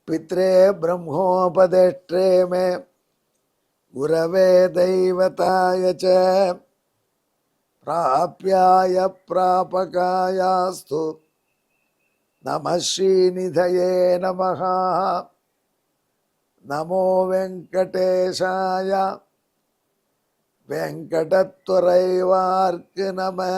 पित्रे ब्रह्मोपदेष्ट्रे मे गुरवे दैवताय च प्राप्याय प्रापकायास्तु नमः श्रीनिधये नमः। नमो वेंकटेशाय वेंकटत्वरैवार्क नमः।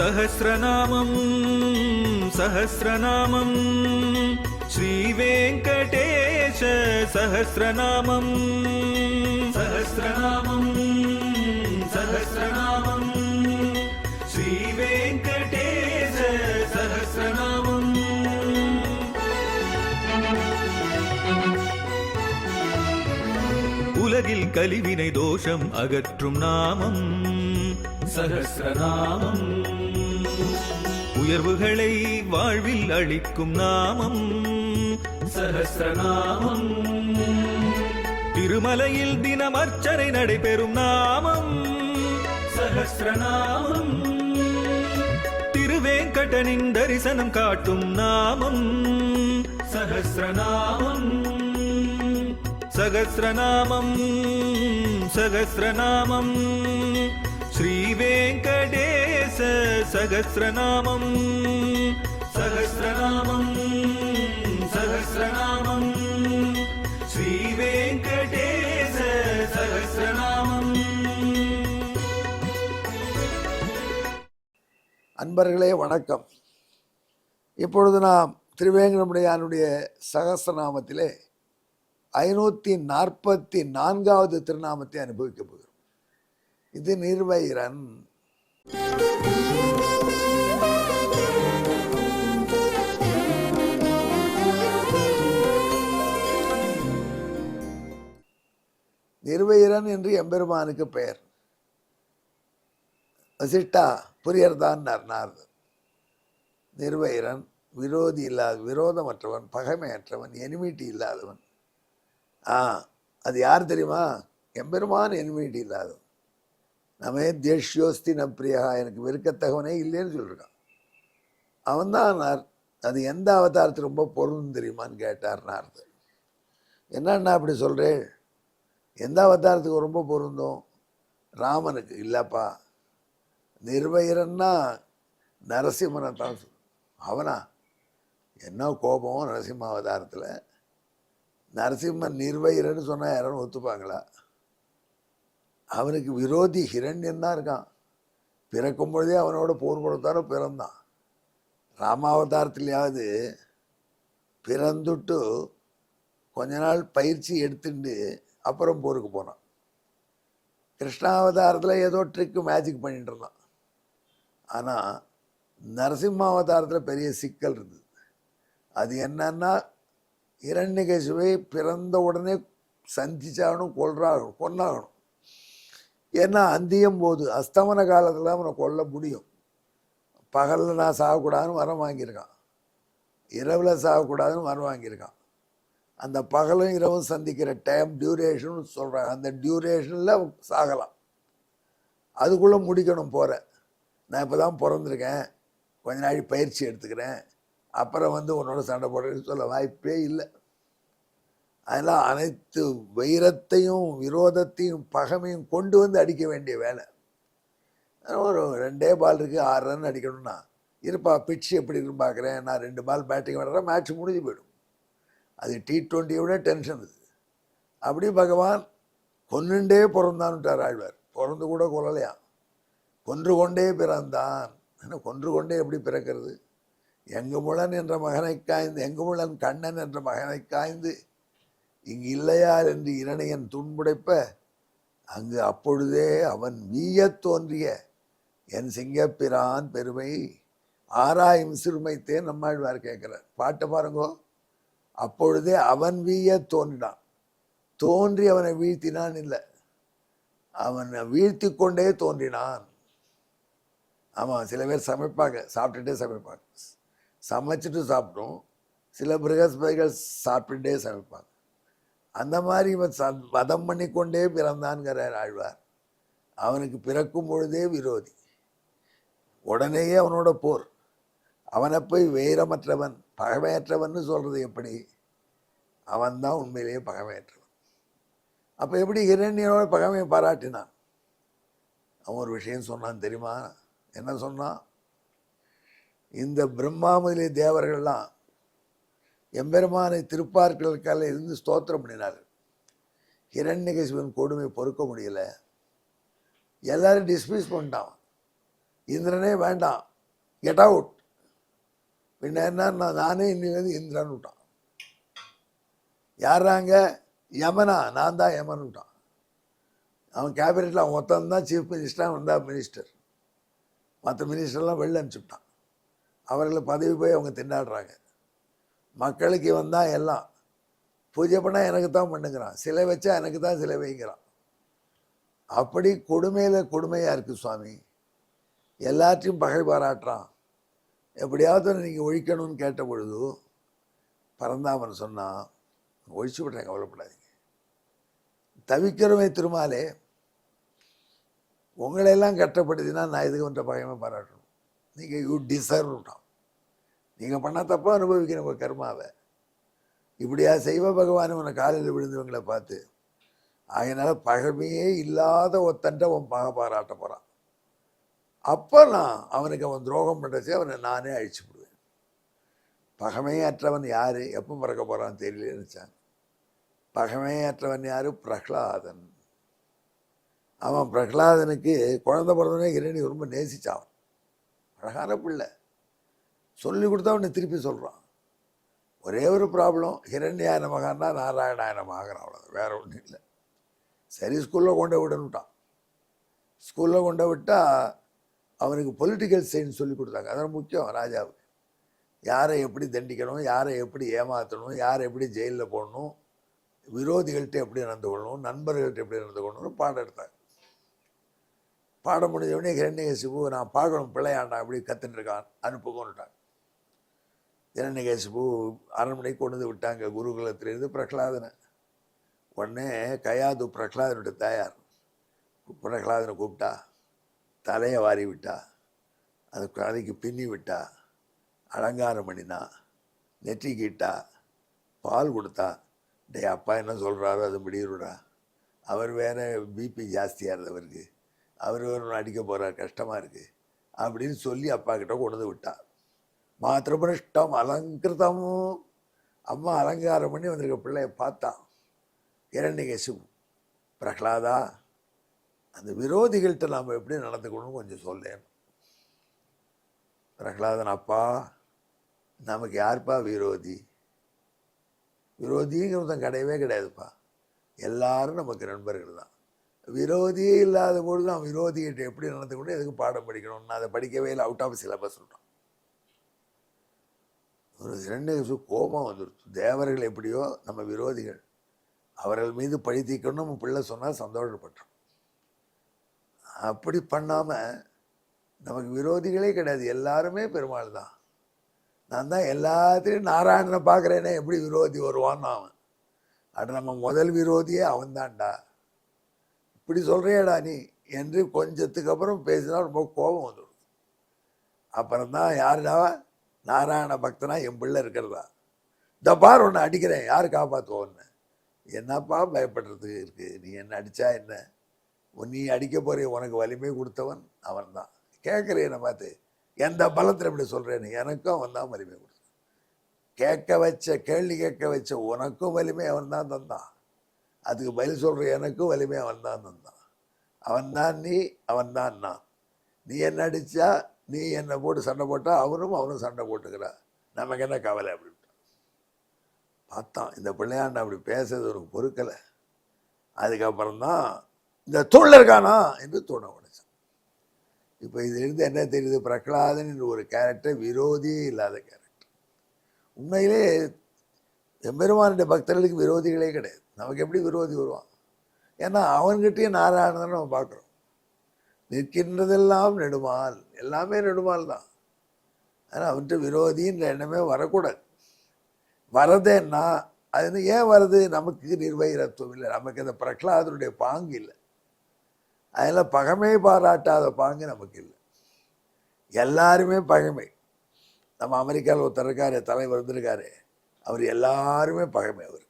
सहस्रनामं सहस्रनामं श्रीवेङ्कटेश सहस्रनामं सहस्रनामं सहस्रनामं श्रीवेङ्कटेश सहस्रनामं। உலகில் கலிவினை தோஷம் அகற்றும் நாமம் சஹஸ்ரநாமம். உயர்வுகளை வாழ்வில் அளிக்கும் நாமம் சஹஸ்ரநாமம். திருமலையில் தினம் அர்ச்சனை நடைபெறும் நாமம் சஹஸ்ரநாமம். திருவேங்கடனின் தரிசனம் காட்டும் நாமம் சஹஸ்ரநாமம். சகஸ்ரநாமம் சகஸ்ரநாமம் श्रीवेङ्कटेश सहस्रनामं सहस्रनामं सहस्रनामं श्रीवेङ्कटेश सहस्रनामं। அன்பர்களே வணக்கம். இப்பொழுது நாம் திருவேங்கடமுடையானுடைய சகஸ்ரநாமத்திலே 544வது திருநாமத்தை அனுபவிக்க போகிறோம். இது நிர்வைரன். நிர்வைரன் என்று எம்பெருமானுக்கு பெயர். வசிட்டா புரியர்தான் நாரதர். நிர்வைரன் விரோதி இல்லாத, விரோதமற்றவன், பகைமையற்றவன், எனிமிட்டி இல்லாதவன். அது யார் தெரியுமா? எம்பெருமான் எனிமிட்டி இல்லாதவன். நமே தேஷ்யோஸ்தி ந பிரியா, எனக்கு வெறுக்கத்தகவனே இல்லைன்னு சொல்லியிருக்கான். அவன் தான் அது எந்த அவதாரத்துக்கு ரொம்ப பொருந்தும் தெரியுமான்னு கேட்டார் நாரதர். என்னன்னா அப்படி சொல்கிறேன், எந்த அவதாரத்துக்கு ரொம்ப பொருந்தும்? ராமனுக்கு இல்லைப்பா. நிர்வைரன்னா நரசிம்மனை தான் சொல். அவனா என்ன கோபம் நரசிம்ம அவதாரத்தில். நரசிம்மன் நிர்வைரன்னு சொன்னால் யாரும் ஒத்துப்பாங்களா? அவனுக்கு விரோதி ஹிரண்யன் தான் இருக்கான். பிறக்கும் பொழுதே அவனோட போர் கொடுத்தாரோ பிறந்தான். ராமாவதாரத்திலேயாவது பிறந்துட்டு கொஞ்ச நாள் பயிற்சி எடுத்துட்டு அப்புறம் போருக்கு போனான். கிருஷ்ணாவதாரத்தில் ஏதோ ட்ரிக்கு மேஜிக் பண்ணிட்டு இருந்தான். ஆனால் நரசிம்மாவதாரத்தில் பெரிய சிக்கல் இருந்தது. அது என்னன்னா, இரண்யகசிபை பிறந்த உடனே சந்திச்சாகணும், கொன்னாகணும். ஏன்னா அந்தியம் போது அஸ்தமன காலத்தில் அவனை கொல்ல முடியும். பகலில் நான் சாகக்கூடாதுன்னு வரம் வாங்கியிருக்கான், இரவில் சாகக்கூடாதுன்னு வரம் வாங்கியிருக்கான். அந்த பகலும் இரவும் சந்திக்கிற டைம் டியூரேஷன் சொல்கிறாங்க. அந்த டியூரேஷனில் சாகலாம். அதுக்குள்ளே முடிக்கணும் போகிற. நான் இப்போ தான் பிறந்திருக்கேன், கொஞ்ச நாள் பயிற்சி எடுத்துக்கிறேன், அப்புறம் உன்னோட சண்டை போடுறேன்னு சொல்ல வாய்ப்பே இல்லை. அதெல்லாம் அனைத்து வைரத்தையும் விரோதத்தையும் பகைமையும் கொண்டு அடிக்க வேண்டிய வேலை. ஒரு 2 பால் இருக்குது, 6 ரன் அடிக்கணும்னா இருப்பா பிட்ச் எப்படி இருக்குன்னு பார்க்குறேன், நான் 2 பால் பேட்டிங் விடுறேன், மேட்ச் முடிஞ்சு போயிடும். அது T20 விட டென்ஷன் இது. அப்படி பகவான் கொன்னுண்டே பிறந்தான்ட்டார் ஆழ்வார். பிறந்து கூட கொல்லலையாம், கொன்று கொண்டே பிறந்தான். கொன்று கொண்டே எப்படி பிறக்கிறது? எங்குமுளன் என்ற மகனை காய்ந்து, எங்குமுளன் கண்ணன் என்ற மகனை காய்ந்து இங்கு இல்லையார் என்று இரணையன் துன்புடைப்ப அங்கு அப்பொழுதே அவன் வீயத் தோன்றிய என் சிங்கப்பிரான் பெருமை ஆராயும் சிறுமைத்தே நம்மாழ்வார் கேட்கிறார். பாட்டை பாருங்கோ. அப்பொழுதே அவன் வீய தோன்றினான். தோன்றி அவனை வீழ்த்தினான் இல்லை, அவனை வீழ்த்தி கொண்டே தோன்றினான். ஆமாம், சில பேர் சமைப்பாங்க, சாப்பிட்டுட்டே சமைப்பாங்க, சமைச்சிட்டு சாப்பிட்டோம். சில பிரகஸ்பதிகள் சாப்பிட்டுட்டே சமைப்பாங்க. அந்த மாதிரி இவன் வதம் பண்ணி கொண்டே பிறந்தான்கிறார் ஆழ்வார். அவனுக்கு பிறக்கும் பொழுதே விரோதி, உடனேயே அவனோட போர். அவனை போய் வைரமற்றவன் பகைமையற்றவன் சொல்றது எப்படி? அவன்தான் உண்மையிலேயே பகைமையற்றவன். அப்போ எப்படி ஹிரண்யனோட பகைமையை பாராட்டினான்? அவன் ஒரு விஷயம் சொன்னான் தெரியுமா? என்ன சொன்னான்? இந்த பிரம்மா முதலிய தேவர்கள்லாம் எம்பெருமானை திருப்பார்களுக்கால இருந்து ஸ்தோத்திரம் பண்ணினார்கள். ஹிரண்யகசிபன் கொடுமை பொறுக்க முடியல, எல்லாரும் டிஸ்மிஸ் பண்ணிட்டான். இந்திரனே வேண்டாம், கெட் அவுட். பின்ன என்ன, நானே இன்னிலேருந்து இந்திரன் விட்டான். யாராங்க? யமனா? நான் தான் யமன் விட்டான். அவன் கேபினெட்டில் அவன் மொத்தம்தான் சீஃப் மினிஸ்டர், அவன் தான் மினிஸ்டர். மற்ற மினிஸ்டர்லாம் வெளில அனுப்பிச்சுட்டான். அவர்களை பதவி போய் அவங்க திண்டாடுறாங்க. மக்களுக்கு இவன் தான் எல்லாம். பூஜை பண்ணால் எனக்கு தான் பண்ணுங்கிறான், சிலை வச்சா எனக்கு தான் சிலை வைங்கிறான். அப்படி கொடுமையில் கொடுமையாக இருக்குது சுவாமி. எல்லாத்தையும் பகை பாராட்டுறான். எப்படியாவது நீங்கள் ஒழிக்கணும்னு கேட்ட பொழுது பரந்தாமன் சொன்னான், ஒழிச்சு விட்றேன், கவலைப்படாதீங்க. தவிக்கிறவே திருமாலே, உங்களையெல்லாம் கட்டப்படுத்தினா நான் இதுக்கு வந்துட்ட பகைமை பாராட்டணும். நீங்கள் யூ டிசர்வ்ட்டான். நீங்கள் பண்ணால் தப்பாக அனுபவிக்கணும் உங்கள் கர்மாவை. இப்படியா செய்வ பகவான் உன்னை காலையில் விழுந்தவங்களை பார்த்து. அதனால் பகைமையே இல்லாத ஒத்தன்ட்ட அவன் பகை பாராட்ட போகிறான். அப்போ நான் அவனுக்கு அவன் துரோகம் பண்ணுறச்சே அவனை நானே அழிச்சு விடுவேன். பகைமையற்றவன் யார், எப்போ பிறக்க போகிறான்னு தெரியலன்னு நினச்சாங்க. பகைமையற்றவன் யார்? பிரகலாதன். அவன் பிரகலாதனுக்கு குழந்தை பிறந்தவனே ஹிரண்ய ரொம்ப நேசிச்சான். அழகான பிள்ளை, சொல்லி கொடுத்தா அவனை திருப்பி சொல்கிறான். ஒரே ஒரு ப்ராப்ளம், ஹிரண்யாய நமகான்னா நாராயணாய நமகான், அவ்வளோதான், வேற ஒன்றும் இல்லை. சரி, ஸ்கூலில் கொண்டு விடணுட்டான். ஸ்கூலில் கொண்டு விட்டால் அவனுக்கு பொலிட்டிக்கல் சயின்ஸ் சொல்லி கொடுத்தாங்க. அதெல்லாம் முக்கியம் ராஜாவுக்கு. யாரை எப்படி தண்டிக்கணும், யாரை எப்படி ஏமாற்றணும், யாரை எப்படி ஜெயிலில் போடணும், விரோதிகள்கிட்ட எப்படி நடந்து கொள்ளணும், நண்பர்கள்ட்ட எப்படி நடந்து கொள்ளணும்னு பாடம் எடுத்தாங்க. பாடம் முடிஞ்சவொடனே ஹிரண்யகசிபு, நான் பார்க்கணும் பிள்ளையாண்டா எப்படி கற்றுட்டுருக்கான், அனுப்புங்கன்னுட்டாங்க. ஹிரண்யகசிபு அரண்மனைக்கு கொண்டு வந்து விட்டாங்க குருகுலத்திலேருந்து பிரகலாதனை. உடனே கயாது பிரகலாதனுடைய தாயார் பிரகலாதனை கூப்பிட்டா, தலையை வாரி விட்டா, அது தலைக்கு பின்னி விட்டா, அலங்காரம் பண்ணினா, நெற்றிக்கிட்டா, பால் கொடுத்தா. டே அப்பா என்ன சொல்கிறாரோ அது முடியிருடா, அவர் வேறு பிபி ஜாஸ்தியாக இருந்தவருக்கு, அவர் வேறு அடிக்க போகிறார், கஷ்டமாக இருக்குது அப்படின்னு சொல்லி அப்பா கிட்ட கொண்டு வந்து விட்டா. மாத்திரபிருஷ்டம் அலங்கிருத்தமும், அம்மா அலங்காரம் பண்ணி வந்திருக்க பிள்ளைய பார்த்தான் ஹிரண்யகசிபு. பிரகலாதா, அந்த விரோதிகள்கிட்ட நாம் எப்படி நடந்துக்கணும்னு கொஞ்சம் சொல்லேன். பிரகலாதன், அப்பா நமக்கு யார்ப்பா விரோதி? விரோதிங்கிறத கிடையவே கிடையாதுப்பா, எல்லாரும் நமக்கு நண்பர்கள் தான். விரோதியே இல்லாத பொழுது நான் விரோதிகிட்ட எப்படி நடந்துக்கணும், எதுக்கு பாடம் படிக்கணும்? நான் அதை படிக்கவே இல்லை, அவுட் ஆஃப் சிலபஸ் சொல்கிறான். ஒரு ஹிரண்யகசிபு கோபம் வந்துடுச்சு. தேவர்கள் எப்படியோ நம்ம விரோதிகள், அவர்கள் மீது பழி தீர்க்கணும் நம்ம பிள்ளை சொன்னால் சந்தோஷப்பட்டோம். அப்படி பண்ணாமல் நமக்கு விரோதிகளே கிடையாது, எல்லாருமே பெருமாள் தான். நான் தான் எல்லாத்தையும் நாராயணனை பார்க்குறேனே, எப்படி விரோதி வருவான்னு அவன். அது நம்ம முதல் விரோதியே அவன்தான்டா, இப்படி சொல்கிறியடா நீ என்று கொஞ்சத்துக்கு அப்புறம் பேசினா ரொம்ப கோபம் வந்துடும். அப்புறம்தான் யாருடா நாராயண பக்தனா என் பிள்ளை இருக்கிறதா, இந்த பார் ஒன்று அடிக்கிறேன், யார் காப்பாற்றுவோன்னு. என்னப்பா பயப்படுறதுக்கு இருக்குது, நீ என்ன அடித்தா என்ன, நீ அடிக்க போகிற, உனக்கு வலிமை கொடுத்தவன் அவன் தான். கேட்குறேன் பார்த்து, எந்த பலத்தில் இப்படி சொல்கிறேன்னு, எனக்கும் அவன் தான் வலிமை கொடுத்தான். கேட்க வச்ச, கேள்வி கேட்க வச்ச உனக்கும் வலிமை அவன் தான் தந்தான், அதுக்கு பதில் சொல்கிற எனக்கும் வலிமை அவன் தான் தந்தான். அவன் தான் நீ, அவன் தான் நான். நீ என்ன அடித்தா, நீ என்னை போட்டு சண்டை போட்டால் அவனும் சண்டை போட்டுக்கிறா, நமக்கு என்ன கவலை அப்படின்ட்டு பார்த்தான். இந்த பிள்ளையாண்ட அப்படி பேசுறது ஒரு பொறுக்கலை. அதுக்கப்புறம்தான் இந்த தூணில் இருக்கானா என்று தூண உடைச்சான். இப்போ இதிலிருந்து என்ன தெரியுது, பிரகலாதன் என்ற ஒரு கேரக்டர் விரோதியே இல்லாத கேரக்டர். உண்மையிலே எம்பெருமானுடைய பக்தர்களுக்கு விரோதிகளே கிடையாது. நமக்கு எப்படி விரோதி வருவான்? ஏன்னா அவன்கிட்டயும் நாராயணன் நம்ம பார்க்குறோம். நிற்கின்றதெல்லாம் நெடுமால், எல்லாமே நெடுமால் தான். ஆனால் அவன்கிட்ட விரோதின்ற எண்ணமே வரக்கூடாது. வரதேன்னா அது ஏன் வருது? நமக்கு நிர்வகிரத்துவம் இல்லை, நமக்கு அந்த பிரகலாதனுடைய பாங்கு இல்லை, அதில் பகைமை பாராட்டாத பாங்கு நமக்கு இல்லை. எல்லாருமே பகைமை. நம்ம அமெரிக்காவில் ஒருத்தர் இருக்காரு, தலைவர் வந்திருக்காரு, அவர் எல்லாருமே பகைமை அவருக்கு.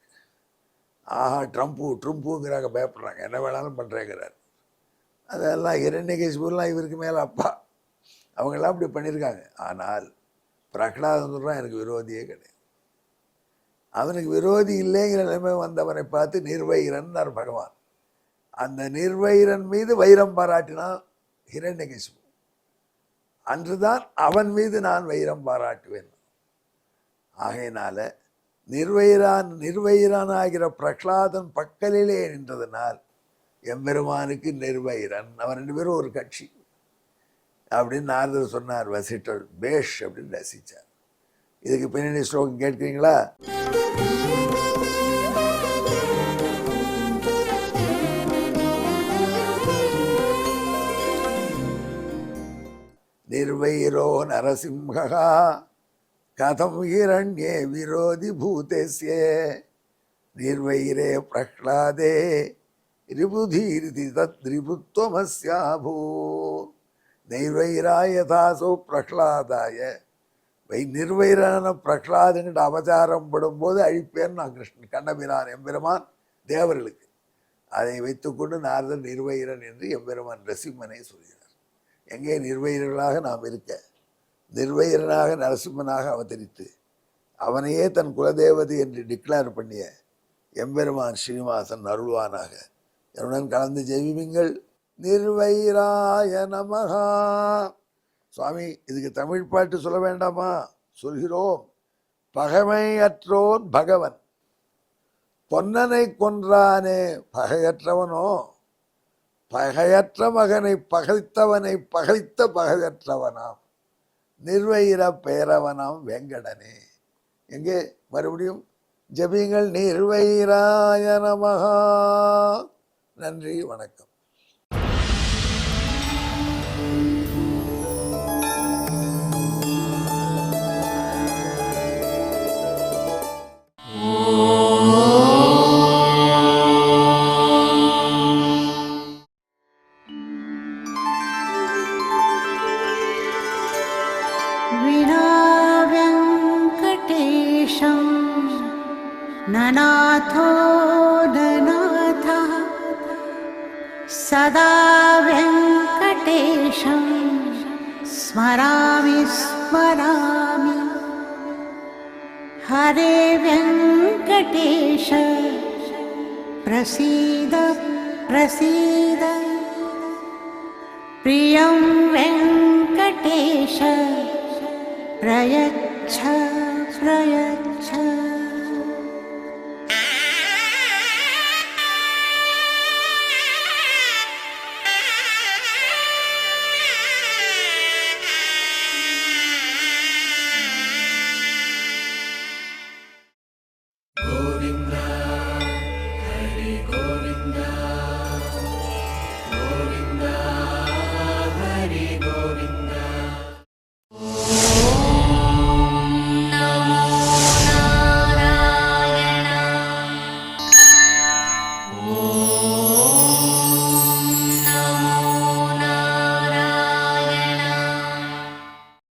ஆஹா ட்ரம்ப்புங்கிறாங்க, பயப்படுறாங்க, என்ன வேணாலும் பண்ணுறேங்கிறார். அதெல்லாம் இரண்யகசிபுலாம் இவருக்கு மேலே அப்பா, அவங்கெல்லாம் இப்படி பண்ணியிருக்காங்க. ஆனால் பிரகலாதன் சொல்கிறான் எனக்கு விரோதியே கிடையாது. அவனுக்கு விரோதி இல்லைங்கிற நிலைமை வந்தவனை பார்த்து நிர்வைரன்னார் பகவான். அந்த நிர்வைரன் மீது வைரம் பாராட்டினான் ஹிரண்யகசிபு. அன்றுதான் அவன் மீது நான் வைரம் பாராட்டுவேன். ஆகையினால நிர்வைரான் ஆகிற பிரகலாதன் பக்கலிலே நின்றதனால் எம்பெருமானுக்கு நிர்வைரன், அவன் 2 பேரும் ஒரு கட்சி அப்படின்னு நாரதர் சொன்னார். வசிட்டர் பேஷ் அப்படின்னு ரசித்தார். இதுக்கு பின்னணி ஸ்லோகம் கேட்குறீங்களா? நிர்வைரோ நரசிம்ஹா கதம் ஹிரண்யே விரோதி பூதேஸ்ய நிர்வைரே பிரஹ்லாதே ரிபுதீரிதி தத்ரிபுத்வமஸ்யாபூ நைர்வைராய தாசோ பிரஹ்லாதாய. நிர்வைரான பிரஹ்லாதுங்கிட்ட அபச்சாரம் படும்போது அழிப்பேன் நான் கிருஷ்ணன் கண்ணபிரான் எம்பெருமான் தேவர்களுக்கு. அதை வைத்துக்கொண்டு நாரதர் நிர்வைரன் என்று எம்பெருமான் நரசிம்மனை சொல்கிறார். எங்கே நிர்வைரர்களாக நாம் இருக்க, நிர்வைரனாக நரசிம்மனாக அவதரித்து அவனையே தன் குலதேவதை என்று டிக்ளேர் பண்ணிய எம்பெருமான் ஸ்ரீனிவாசன் அருள்வானாக. என்னுடன் கலந்து ஜெயிவிங்கள். நிர்வைராய நமஹா. சுவாமி, இதுக்கு தமிழ் பாட்டு சொல்ல வேண்டாமா? சொல்கிறோம். பகைமையற்றோன் பகவன், பொன்னனை கொன்றானே பகையற்றவனோ, பகையற்ற மகனை பகைத்தவனை பகைத்த பகையற்றவனாம் நிர்வைர பேரவனாம் வெங்கடனே. எங்கே மறுபடியும் ஜபிங்கள். நிர்வைராய நமஹா. நன்றி, வணக்கம். ननाथो ननाथः सदा वेङ्कटेशं स्मरामि स्मरामि. हरे वेङ्कटेश प्रसीद प्रसीद. प्रियं वेङ्कटेश प्रयच्छ प्रयच्छ.